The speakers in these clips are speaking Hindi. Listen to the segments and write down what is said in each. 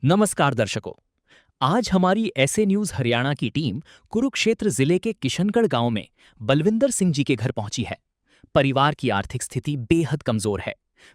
नमस्कार दर्शकों। आज हमारी ऐसे न्यूज हरियाणा की टीम कुरुक्षेत्र जिले के किशनगढ़ गांव में बलविंदर सिंह जी के घर पहुंची है। परिवार की आर्थिक स्थिति बेहद कमजोर है।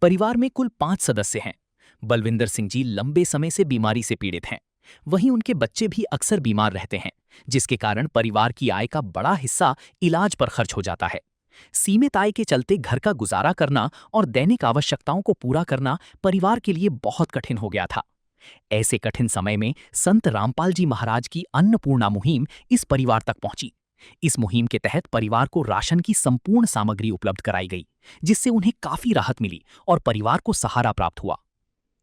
परिवार में कुल 5 सदस्य हैं। बलविंदर सिंह जी लंबे समय से बीमारी से पीड़ित हैं। वहीं उनके बच्चे भी अक्सर बीमार रहते हैं, जिसके कारण परिवार की आय का बड़ा हिस्सा इलाज पर खर्च हो जाता है। सीमित आय के चलते घर का गुजारा करना और दैनिक आवश्यकताओं को पूरा करना परिवार के लिए बहुत कठिन हो गया था। ऐसे कठिन समय में संत रामपाल जी महाराज की अन्नपूर्णा मुहिम इस परिवार तक पहुंची। इस मुहिम के तहत परिवार को राशन की संपूर्ण सामग्री उपलब्ध कराई गई, जिससे उन्हें काफी राहत मिली और परिवार को सहारा प्राप्त हुआ।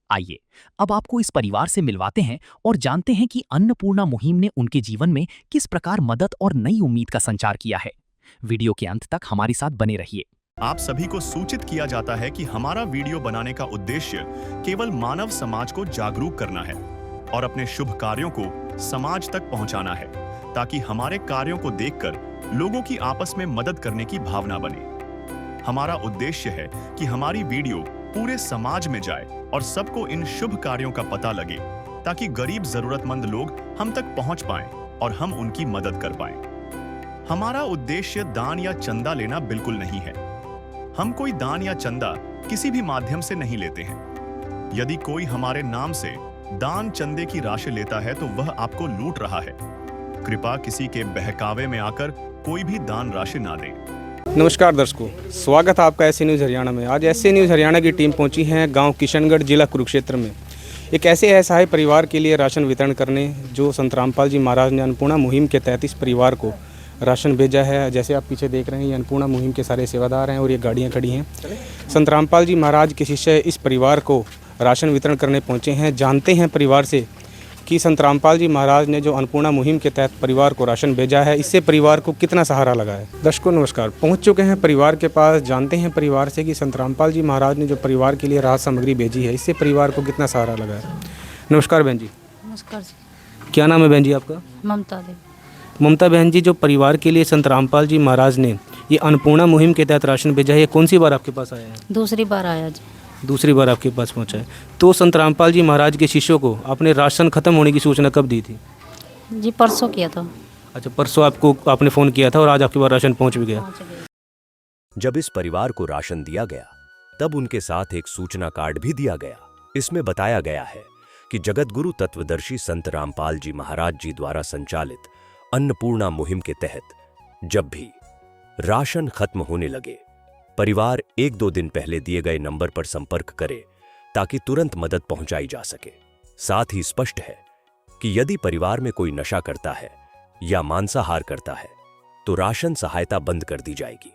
आइए अब आपको इस परिवार से मिलवाते हैं और जानते हैं कि अन्नपूर्णा मुहिम ने उनके जीवन में किस प्रकार मदद और नई उम्मीद का संचार किया है। वीडियो के अंत तक हमारे साथ बने रहिए। आप सभी को सूचित किया जाता है कि हमारा वीडियो बनाने का उद्देश्य केवल मानव समाज को जागरूक करना है और अपने शुभ कार्यों को समाज तक पहुंचाना है, ताकि हमारे कार्यों को देखकर लोगों की आपस में मदद करने की भावना बने। हमारा उद्देश्य है कि हमारी वीडियो पूरे समाज में जाए और सबको इन शुभ कार्यों का पता लगे, ताकि गरीब जरूरतमंद लोग हम तक पहुंच पाएं और हम उनकी मदद कर पाएं। हमारा उद्देश्य दान या चंदा लेना बिल्कुल नहीं है। हम कोई दान या चंदा किसी भी माध्यम से नहीं लेते हैं। यदि कोई हमारे नाम से दान चंदे की राशि लेता है तो वह आपको लूट रहा है। कृपया किसी के बहकावे में आकर कोई भी दान राशि ना दें। नमस्कार दर्शकों, स्वागत है आपका ऐसे न्यूज़ हरियाणा में। आज ऐसे न्यूज़ हरियाणा की टीम पहुंची है गांव किशनगढ़, जिला कुरुक्षेत्र में एक ऐसे असहाय परिवार के लिए राशन वितरण करने, जो संत रामपाल जी महाराज ने अन्नपूर्णा मुहिम के तहत इस परिवार को राशन भेजा है। जैसे आप पीछे देख रहे हैं, ये अन्नपूर्णा मुहिम के सारे सेवादार हैं और ये गाड़ियाँ खड़ी हैं। संत रामपाल जी महाराज के शिष्य इस परिवार को राशन वितरण करने पहुंचे हैं। जानते हैं परिवार से कि संत रामपाल जी महाराज ने जो अन्नपूर्णा मुहिम के तहत परिवार को राशन भेजा है, इससे परिवार को कितना सहारा लगा है। दर्शकों नमस्कार, पहुंच चुके हैं परिवार के पास। जानते हैं परिवार से कि संत रामपाल जी महाराज ने जो परिवार के लिए राहत सामग्री भेजी है, इससे परिवार को कितना सहारा लगा है। नमस्कार बहन जी। नमस्कार जी। क्या नाम है बहन जी आपका? ममता देवी। ममता बहन जी, जो परिवार के लिए संत रामपाल जी महाराज ने ये अन्नपूर्णा मुहिम के तहत राशन भेजा है, ये कौन सी बार आपके पास आया है? दूसरी बार आया जी। दूसरी बार आपके पास पहुंचा है। तो संत रामपाल जी महाराज के शिष्यों को आपने राशन खत्म होने की सूचना कब दी थी? जी परसों किया था। अच्छा, परसों आपने फ़ोन किया था और आज आपके पास राशन पहुंच भी गया। जब इस परिवार को राशन दिया गया, तब उनके साथ एक सूचना कार्ड भी दिया गया। इसमें बताया गया है कि जगतगुरु तत्वदर्शी संत रामपाल जी महाराज जी द्वारा संचालित अन्नपूर्णा मुहिम के तहत जब भी राशन खत्म होने लगे, परिवार 1-2 दिन पहले दिए गए नंबर पर संपर्क करे, ताकि तुरंत मदद पहुंचाई जा सके। साथ ही स्पष्ट है कि यदि परिवार में कोई नशा करता है या मांसाहार करता है तो राशन सहायता बंद कर दी जाएगी।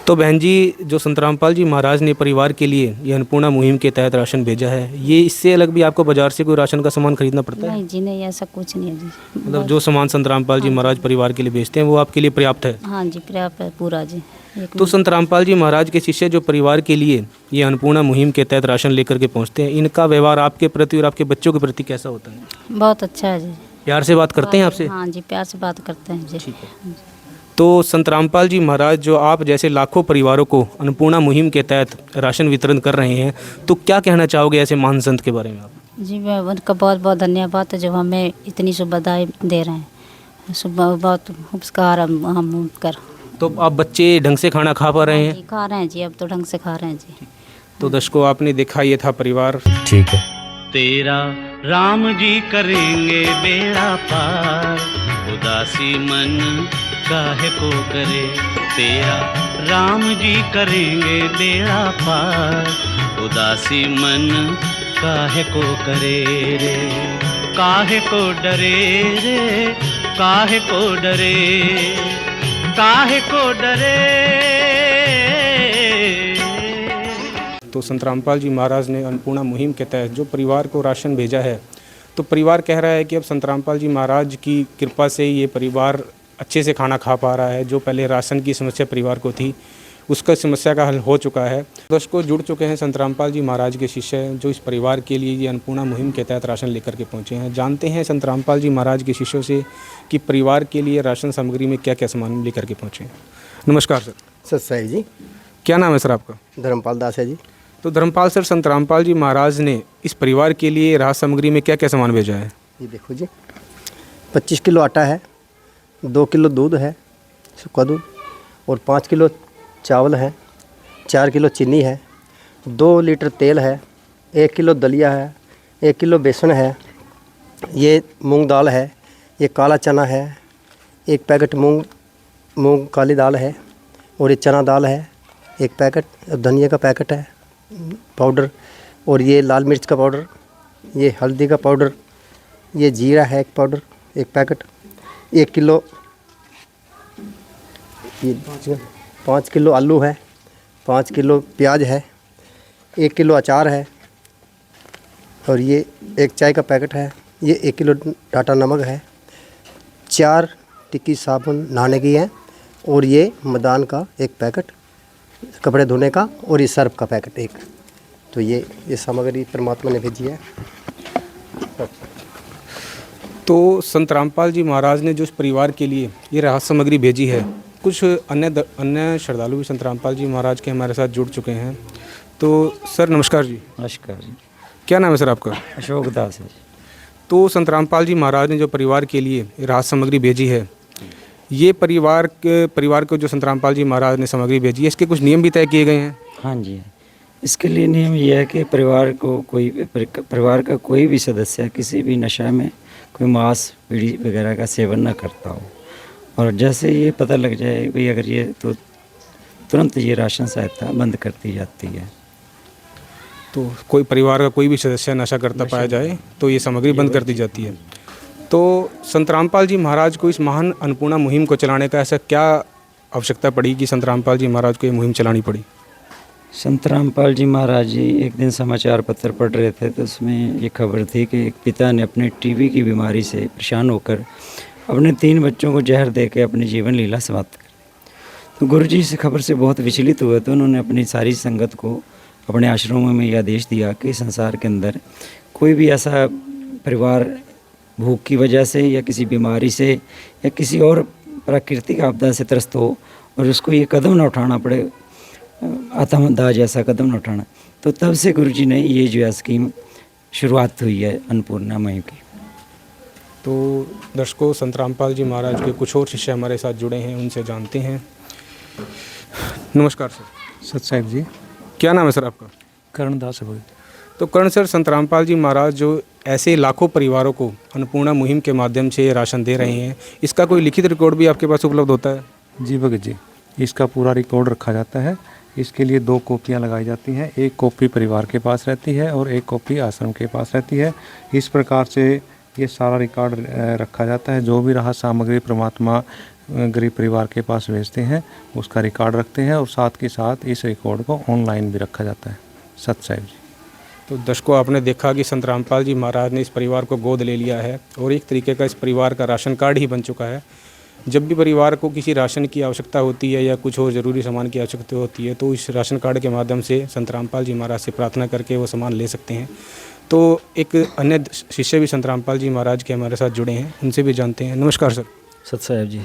तो बहन जी, जो संत रामपाल जी महाराज ने परिवार के लिए ये अन्नपूर्णा मुहिम के तहत राशन भेजा है, ये इससे अलग भी आपको बाजार से कोई राशन का सामान खरीदना पड़ता है? नहीं जी, नहीं, ऐसा कुछ नहीं है जी। मतलब जो सामान संत रामपाल जी महाराज परिवार के लिए भेजते हैं वो आपके लिए पर्याप्त है? हाँ जी, पर्याप्त है पूरा जी। तो संत रामपाल जी महाराज के शिष्य जो परिवार के लिए ये अन्नपूर्णा मुहिम के तहत राशन लेकर के पहुँचते हैं, इनका व्यवहार आपके प्रति और आपके बच्चों के प्रति कैसा होता है? बहुत अच्छा है जी। प्यार से बात करते हैं आपसे? हाँ जी, प्यार से बात करते हैं जी। ठीक है। तो संत रामपाल जी महाराज जो आप जैसे लाखों परिवारों को अन्नपूर्णा मुहिम के तहत राशन वितरण कर रहे हैं, तो क्या कहना चाहोगे ऐसे महान संत के बारे में आप? जी, मैं उनका बहुत बहुत धन्यवाद जो हमें इतनी सुविधाएं दे रहे हैं। सुबह बहुत उपकार हम कर। तो आप बच्चे ढंग से खाना खा पा रहे हैं? खा रहे हैं जी, अब तो ढंग से खा रहे हैं जी। तो दर्शकों, आपने देखा, ये था परिवार। ठीक है। तेरा राम जी करेंगे बेड़ा पार, उदासी मन काहे को करे। तेरा राम जी करेंगे बेड़ा पार, उदासी मन काहे को करे रे। काहे को डरे रे, काहे को डरे, काहे को डरे। तो संत रामपाल जी महाराज ने अन्नपूर्णा मुहिम के तहत जो परिवार को राशन भेजा है, तो परिवार कह रहा है कि अब संत रामपाल जी महाराज की कृपा से ये परिवार अच्छे से खाना खा पा रहा है। जो पहले राशन की समस्या परिवार को थी, उसका समस्या का हल हो चुका है। दर्शकों, जुड़ चुके हैं संत रामपाल जी महाराज के शिष्य, जो इस परिवार के लिए ये अन्नपूर्णा मुहिम के तहत राशन लेकर के पहुँचे हैं। जानते हैं संत रामपाल जी महाराज के शिष्यों से कि परिवार के लिए राशन सामग्री में क्या क्या सामान लेकर के पहुँचे हैं। नमस्कार सर। सत्साई जी। क्या नाम है सर आपका? धर्मपाल दास है जी। तो धर्मपाल सर, संत रामपाल जी महाराज ने इस परिवार के लिए राहत सामग्री में क्या क्या सामान भेजा है? ये देखो जी, 25 किलो आटा है, 2 किलो दूध है, सूखा दूध, और 5 किलो चावल है, 4 किलो चीनी है, 2 लीटर तेल है, 1 किलो दलिया है, 1 किलो बेसन है, ये मूंग दाल है, ये काला चना है, 1 पैकेट मूंग काली दाल है, और ये चना दाल है 1 पैकेट, धनिया का पैकेट है पाउडर, और ये लाल मिर्च का पाउडर, ये हल्दी का पाउडर, ये जीरा है 1 पाउडर 1 पैकेट, 1 किलो ये 5 किलो आलू है, 5 किलो प्याज है, 1 किलो अचार है, और ये 1 चाय का पैकेट है, ये 1 किलो टाटा नमक है, 4 टिक्की साबुन नहाने की है, और ये मदान का 1 पैकेट कपड़े धोने का, और ये सर्फ का पैकेट 1। तो ये सामग्री परमात्मा ने भेजी है। तो संत रामपाल जी महाराज ने जो इस परिवार के लिए ये राहत सामग्री भेजी है, कुछ अन्य श्रद्धालु भी संत रामपाल जी महाराज के हमारे साथ जुड़ चुके हैं। तो सर नमस्कार जी। नमस्कार जी। क्या नाम है सर आपका? अशोक दास है। तो संत रामपाल जी महाराज ने जो परिवार के लिए राहत सामग्री भेजी है, ये परिवार को जो संत रामपाल जी महाराज ने सामग्री भेजी है, इसके कुछ नियम भी तय किए गए हैं? हाँ जी, इसके लिए नियम ये है कि परिवार का कोई भी सदस्य किसी भी नशा में कोई मांस बीड़ी वगैरह का सेवन ना करता हो, और जैसे ये पता लग जाए भाई अगर ये, तो तुरंत ये राशन सहायता बंद कर दी जाती है। तो कोई परिवार का कोई भी सदस्य नशा करता पाया जाए तो ये सामग्री बंद कर दी जाती है। तो संत रामपाल जी महाराज को इस महान अन्नपूर्णा मुहिम को चलाने का ऐसा क्या आवश्यकता पड़ी कि संत रामपाल जी महाराज को ये मुहिम चलानी पड़ी? संत रामपाल जी महाराज जी एक दिन समाचार पत्र पढ़ रहे थे, तो उसमें ये खबर थी कि एक पिता ने अपने टीबी की बीमारी से परेशान होकर अपने 3 बच्चों को जहर दे के अपनी जीवन लीला समाप्त कर। तो गुरु जी इस खबर से बहुत विचलित हुए, तो उन्होंने अपनी सारी संगत को अपने आश्रमों में यह आदेश दिया कि संसार के अंदर कोई भी ऐसा परिवार भूख की वजह से या किसी बीमारी से या किसी और प्राकृतिक आपदा से त्रस्त हो और उसको ये कदम न उठाना पड़े, आत्मदाह जैसा कदम न उठाना, तो तब से गुरुजी ने ये जो है स्कीम शुरुआत हुई है अन्नपूर्णा मुहिम की। तो दर्शकों, संत रामपाल जी महाराज के कुछ और शिष्य हमारे साथ जुड़े हैं, उनसे जानते हैं। नमस्कार सर। सत साहिब जी। क्या नाम है सर आपका? कर्णदास है। तो कर्ण सर, संत रामपाल जी महाराज जो ऐसे लाखों परिवारों को अन्नपूर्णा मुहिम के माध्यम से राशन दे रहे हैं, इसका कोई लिखित रिकॉर्ड भी आपके पास उपलब्ध होता है? जी भगत जी, इसका पूरा रिकॉर्ड रखा जाता है। इसके लिए 2 कॉपियाँ लगाई जाती हैं, 1 कॉपी परिवार के पास रहती है और 1 कॉपी आश्रम के पास रहती है। इस प्रकार से ये सारा रिकॉर्ड रखा जाता है। जो भी राहत सामग्री परमात्मा गरीब परिवार के पास भेजते हैं उसका रिकॉर्ड रखते हैं, और साथ के साथ इस रिकॉर्ड को ऑनलाइन भी रखा जाता है। सत साहिब जी। तो दर्शकों, आपने देखा कि संत रामपाल जी महाराज ने इस परिवार को गोद ले लिया है और एक तरीके का इस परिवार का राशन कार्ड ही बन चुका है। जब भी परिवार को किसी राशन की आवश्यकता होती है या कुछ और ज़रूरी सामान की आवश्यकता होती है, तो इस राशन कार्ड के माध्यम से संत रामपाल जी महाराज से प्रार्थना करके वो सामान ले सकते हैं। तो एक अन्य शिष्य भी संत रामपाल जी महाराज के हमारे साथ जुड़े हैं, उनसे भी जानते हैं। नमस्कार सर। सत साहिब जी।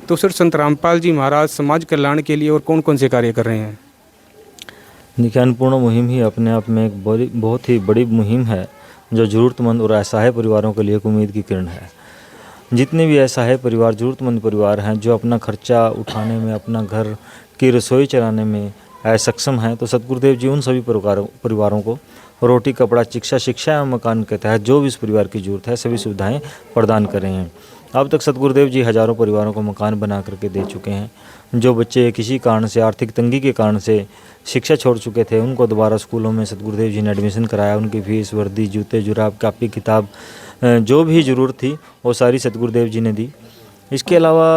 तो सर, संत रामपाल जी महाराज समाज कल्याण के लिए और कौन कौन से कार्य कर रहे हैं? देखिए, अन्नपूर्णा मुहिम ही अपने आप में एक बहुत ही बड़ी मुहिम है जो ज़रूरतमंद और असहाय परिवारों के लिए एक उम्मीद की किरण है। जितने भी असहाय परिवार, ज़रूरतमंद परिवार हैं जो अपना खर्चा उठाने में, अपना घर की रसोई चलाने में असक्षम हैं, तो सतगुरुदेव जी उन सभी परिवारों को रोटी, कपड़ा, शिक्षा एवं मकान के तहत जो भी इस परिवार की ज़रूरत है सभी सुविधाएँ प्रदान कर रहे हैं। अब तक सतगुरुदेव जी हज़ारों परिवारों को मकान बना करके दे चुके हैं। जो बच्चे किसी कारण से, आर्थिक तंगी के कारण से शिक्षा छोड़ चुके थे, उनको दोबारा स्कूलों में सतगुरुदेव जी ने एडमिशन कराया। उनकी फीस, वर्दी, जूते, जुराब, कापी, किताब, जो भी ज़रूरत थी वो सारी सतगुरुदेव जी ने दी। इसके अलावा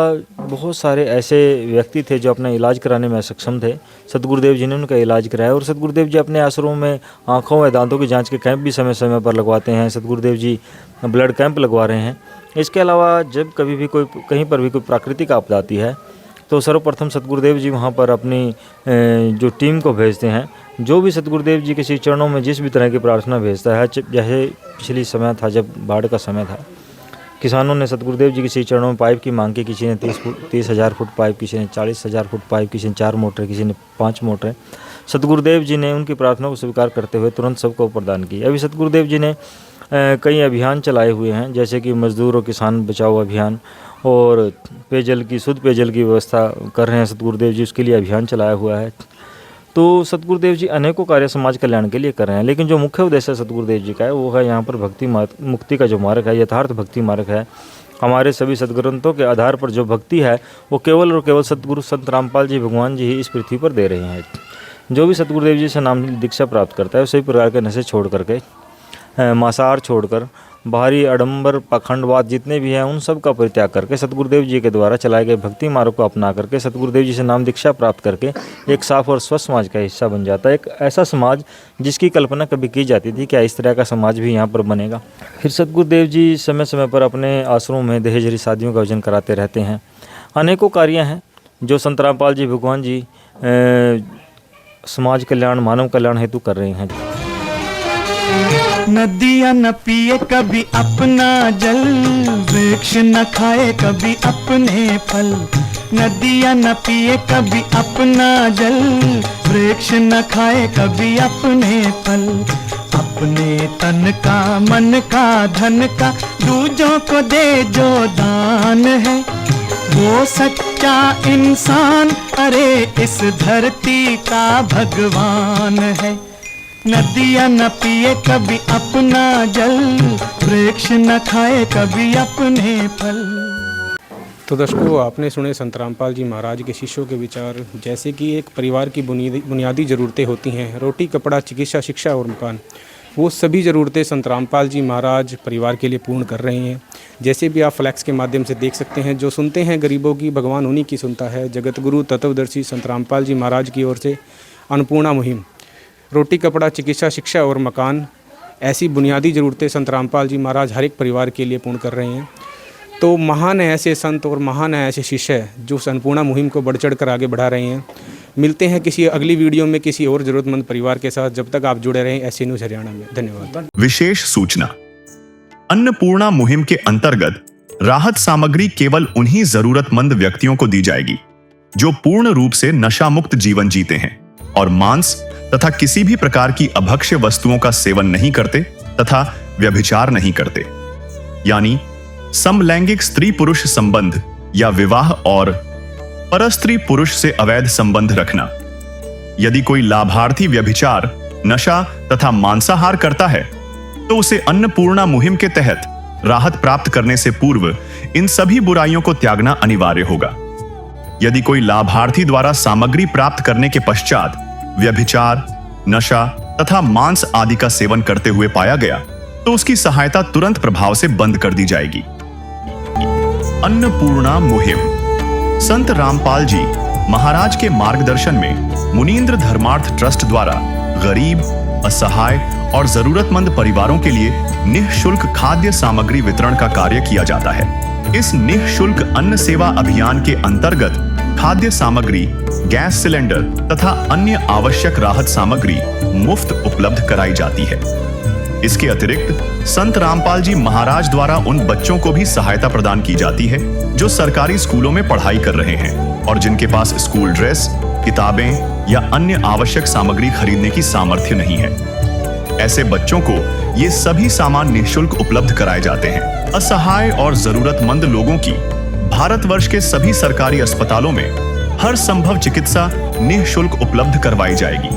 बहुत सारे ऐसे व्यक्ति थे जो अपना इलाज कराने में असक्षम थे, सतगुरुदेव जी ने उनका इलाज कराया। और सतगुरुदेव जी अपने आश्रमों में आँखों व दांतों की जांच के कैंप भी समय समय पर लगवाते हैं। सतगुरुदेव जी ब्लड कैंप लगवा रहे हैं। इसके अलावा जब कभी भी कहीं पर भी कोई प्राकृतिक आपदा आती है तो सर्वप्रथम सतगुरुदेव जी वहाँ पर अपनी जो टीम को भेजते हैं। जो भी सतगुरुदेव जी के श्री चरणों में जिस भी तरह की प्रार्थना भेजता है, जैसे पिछली समय था जब बाढ़ का समय था, किसानों ने सतगुरुदेव जी के श्री चरणों में पाइप की मांग की। किसी ने 30,000 फुट पाइप, किसी ने 40,000 फुट पाइप, किसी ने 4 मोटर, किसी ने 5 मोटर। सतगुरुदेव जी ने उनकी प्रार्थना को स्वीकार करते हुए तुरंत सबको प्रदान की। अभी सतगुरुदेव जी ने कई अभियान चलाए हुए हैं, जैसे कि मजदूर और किसान बचाओ अभियान, और पेयजल की शुद्ध पेयजल की व्यवस्था कर रहे हैं सतगुरुदेव जी, उसके लिए अभियान चलाया हुआ है। तो सतगुरुदेव जी अनेकों कार्य समाज कल्याण के लिए कर रहे हैं, लेकिन जो मुख्य उद्देश्य सतगुरुदेव जी का है वो है यहाँ पर भक्ति मुक्ति का जो मार्ग है, यथार्थ भक्ति मार्ग है। हमारे सभी सदग्रंथों के आधार पर जो भक्ति है वो केवल और केवल सतगुरु संत रामपाल जी भगवान जी ही इस पृथ्वी पर दे रहे हैं। जो भी सतगुरुदेव जी से नाम दीक्षा प्राप्त करता है सभी प्रकार के नशे छोड़ करके, मांसाहार छोड़कर, बाहरी आडंबर पाखंडवाद जितने भी हैं उन सब का परित्याग करके सतगुरुदेव जी के द्वारा चलाए गए भक्ति मार्ग को अपना करके सतगुरुदेव जी से नाम दीक्षा प्राप्त करके एक साफ और स्वस्थ समाज का हिस्सा बन जाता है। एक ऐसा समाज जिसकी कल्पना कभी की जाती थी, क्या इस तरह का समाज भी यहाँ पर बनेगा। फिर सतगुरुदेव जी समय समय पर अपने आश्रमों में दहेजरी शादियों का आयोजन कराते रहते हैं। अनेकों कार्य हैं जो संत रामपाल जी भगवान जी समाज कल्याण मानव कल्याण हेतु कर रहे हैं। नदियाँ न पिए कभी अपना जल, वृक्ष न खाए कभी अपने फल। नदियाँ न पिए कभी अपना जल, वृक्ष न खाए कभी अपने फल। अपने तन का मन का धन का दूजों को दे जो दान है, वो सच्चा इंसान अरे इस धरती का भगवान है। नदियाँ न पिए कभी अपना जल, वृक्ष न खाए कभी अपने फल। तो दर्शकों, आपने सुने संत रामपाल जी महाराज के शिष्यों के विचार। जैसे कि एक परिवार की बुनियादी ज़रूरतें होती हैं, रोटी, कपड़ा, चिकित्सा, शिक्षा और मकान, वो सभी ज़रूरतें संत रामपाल जी महाराज परिवार के लिए पूर्ण कर रहे हैं। जैसे भी आप फ्लैक्स के माध्यम से देख सकते हैं, जो सुनते हैं गरीबों की भगवान उन्हीं की सुनता है। जगत गुरु तत्वदर्शी संत रामपाल जी महाराज की ओर से अन्नपूर्णा मुहिम, रोटी, कपड़ा, चिकित्सा, शिक्षा और मकान, ऐसी बुनियादी ज़रूरतें संत रामपाल जी महाराज हर एक परिवार के लिए पूर्ण कर रहे हैं। तो महान है ऐसे संत और महान है ऐसे शिष्य जो अन्नपूर्णा मुहिम को बढ़ चढ़ कर आगे बढ़ा रहे हैं। मिलते हैं किसी अगली वीडियो में किसी और ज़रूरतमंद परिवार के साथ। जब तक आप जुड़े रहें ऐसे न्यूज़ हरियाणा में। धन्यवाद। विशेष सूचना, अन्नपूर्णा मुहिम के अंतर्गत राहत सामग्री केवल उन्हीं जरूरतमंद व्यक्तियों को दी जाएगी जो पूर्ण रूप से नशा मुक्त जीवन जीते हैं और मांस तथा किसी भी प्रकार की अभक्ष्य वस्तुओं का सेवन नहीं करते तथा व्यभिचार नहीं करते, यानी समलैंगिक स्त्री पुरुष संबंध या विवाह और परस्त्री पुरुष से अवैध संबंध रखना। यदि कोई लाभार्थी व्यभिचार, नशा तथा मांसाहार करता है तो उसे अन्नपूर्णा मुहिम के तहत राहत प्राप्त करने से पूर्व इन सभी बुराइयों को त्यागना अनिवार्य होगा। यदि कोई लाभार्थी द्वारा सामग्री प्राप्त करने के पश्चात व्यभिचार, नशा तथा मांस आदि का सेवन करते हुए पाया गया तो उसकी सहायता तुरंत प्रभाव से बंद कर दी जाएगी। अन्नपूर्णा मुहिम संत रामपाल जी महाराज के मार्गदर्शन में मुनींद्र धर्मार्थ ट्रस्ट द्वारा गरीब, असहाय और जरूरतमंद परिवारों के लिए निःशुल्क खाद्य सामग्री वितरण का कार्य किया जाता है। इस निःशुल्क अन्न सेवा अभियान के अंतर्गत खाद्य सामग्री, गैस सिलेंडर तथा अन्य आवश्यक राहत सामग्री मुफ्त उपलब्ध कराई जाती है। इसके अतिरिक्त संत रामपाल जी महाराज द्वारा उन बच्चों को भी सहायता प्रदान की जाती है जो सरकारी स्कूलों में पढ़ाई कर रहे हैं और जिनके पास स्कूल ड्रेस, किताबें या अन्य आवश्यक सामग्री खरीदने की सामर्थ्य नहीं है। ऐसे बच्चों को ये सभी सामान निःशुल्क उपलब्ध कराए जाते हैं। असहाय और जरूरतमंद लोगों की भारतवर्ष के सभी सरकारी अस्पतालों में हर संभव चिकित्सा निःशुल्क उपलब्ध करवाई जाएगी,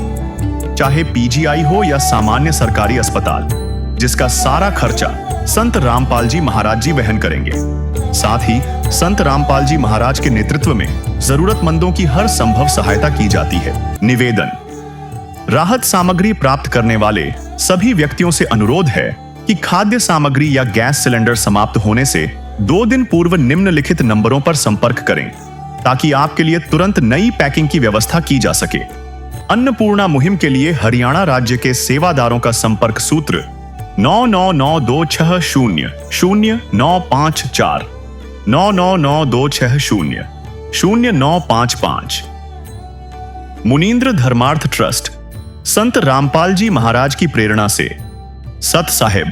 चाहे पीजीआई हो या सामान्य सरकारी अस्पताल, जिसका सारा खर्चा संत रामपाल जी महाराज जी वहन करेंगे। साथ ही संत रामपाल जी महाराज के नेतृत्व में जरूरतमंदों की हर संभव सहायता की जाती है। निवेदन, राहत सामग्री प्राप्त करने वाले सभी व्यक्तियों से अनुरोध है कि खाद्य सामग्री या गैस सिलेंडर समाप्त होने से 2 दिन पूर्व निम्नलिखित नंबरों पर संपर्क करें ताकि आपके लिए तुरंत नई पैकिंग की व्यवस्था की जा सके। अन्नपूर्णा मुहिम के लिए हरियाणा राज्य के सेवादारों का संपर्क सूत्र 9992600954 9992600955। मुनींद्र धर्मार्थ ट्रस्ट संत रामपाल जी महाराज की प्रेरणा से सत साहिब